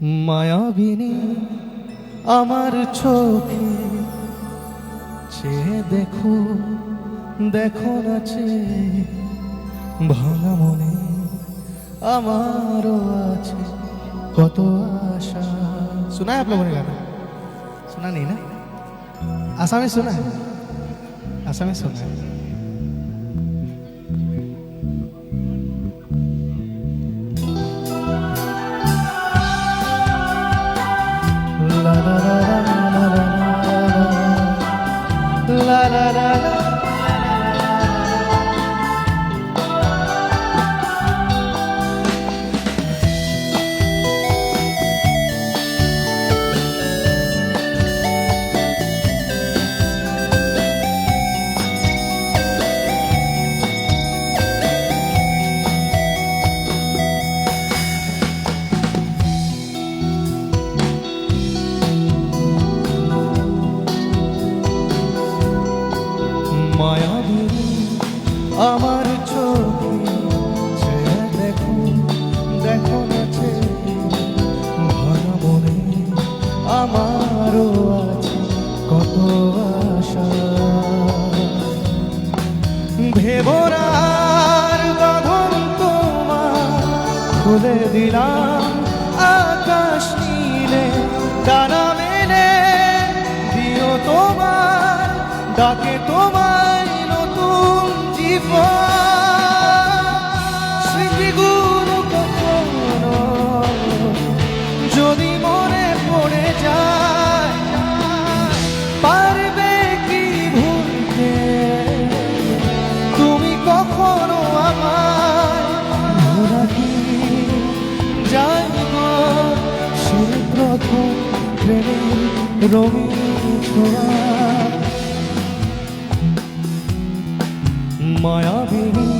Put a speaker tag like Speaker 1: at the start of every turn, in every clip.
Speaker 1: মায়াবিনী আমার চোখে চেয়ে দেখো, দেখো না চেয়ে ভাঙা মনে আমারও আছে কত आशा। सुना है आप लोगों ने गाना? सुना नहीं ना? आसामी सुना है? आसामी सुना है? ला ला ला ला ला ला ला ला। মায়াবিনী আমার চোখে চেয়ে দেখো, দেখো না চেয়ে ভাঙা মনে আমারও আছে কত আশা। ভেবনার বাঁধন তোমার খুলে দিলাম আকাশ নীলে, ডানা মেলে দিও তোমার ডাকে তোমায় নতুন জীবন। স্মৃতিগুলো কখনো যদি মনে পড়ে যায়, পারবে কি ভুলতে তুমি কখনো আমায়? ভোলা কি যাইব সে প্রথম প্রেমের রঙিন ছোঁয়া। মায়াবিনী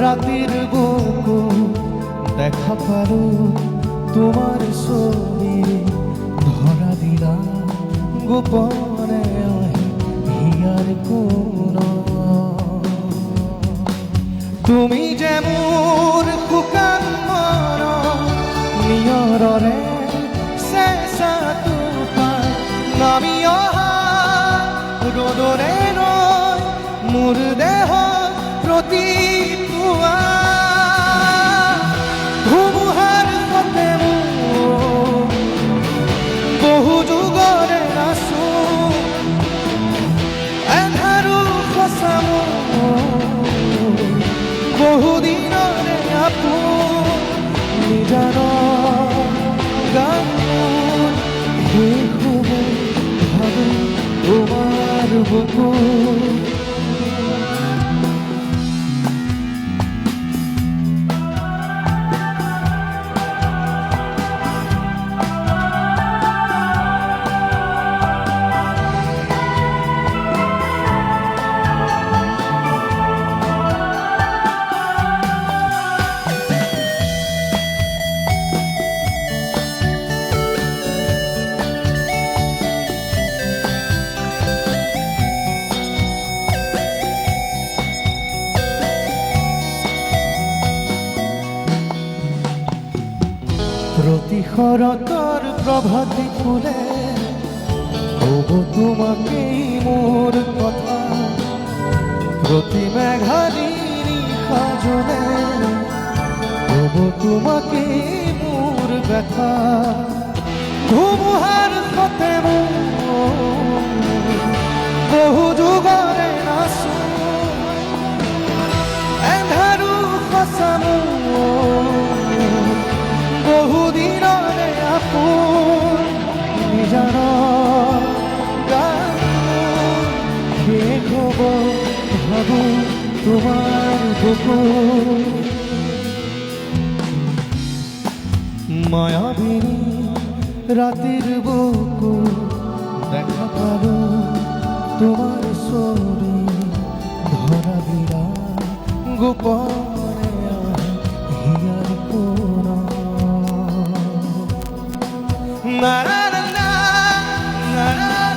Speaker 1: রাতের বুকু দেখা পারো তোমার ছবি ধরা দিলা গোপনে হিয়ার কোন। তুমি যে মোর শুকান মন নিয়ৰৰে চেঁচা টোপাল নামি অহা ৰ'দৰে নৈ মোৰ দেহ প্ৰতিপুৱা। ধুমুহাৰ সতে মোৰ বহু যুগৰে নাচো, এন্ধাৰো সঁচা মোৰ বহু দিনৰে আপোন। নিজান গান মোৰ শেষ হ'ব ভাবো তোমাৰ বুকুত। প্রতি শৰতৰ প্ৰভাতী ফুলে ক'ব তোমাকেই মোৰ কথা, প্ৰতি মেঘালী নিশা জলে ক'ব তোমাকেই মোৰ ব্যথা। ধুমুহাৰ সতে মোৰ বহু যুগৰে নাচো, এন্ধাৰো সঁচা মোৰ বহু দিনৰে আপোন। নিজান গান শেষ হ'ব ভাবো তোমাৰ বুকুত। মায়াবিনী রাতের বুকু দেখা পারো তোমার ছবি ধরা দিলা গোপনে হিয়ার কোন। না না না না না না না না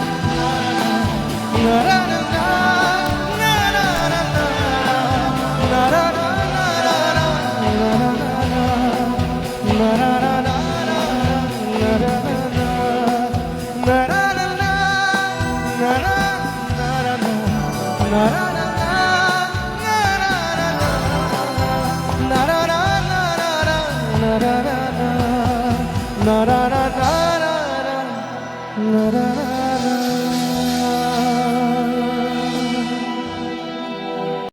Speaker 1: na na na na na na na na na na na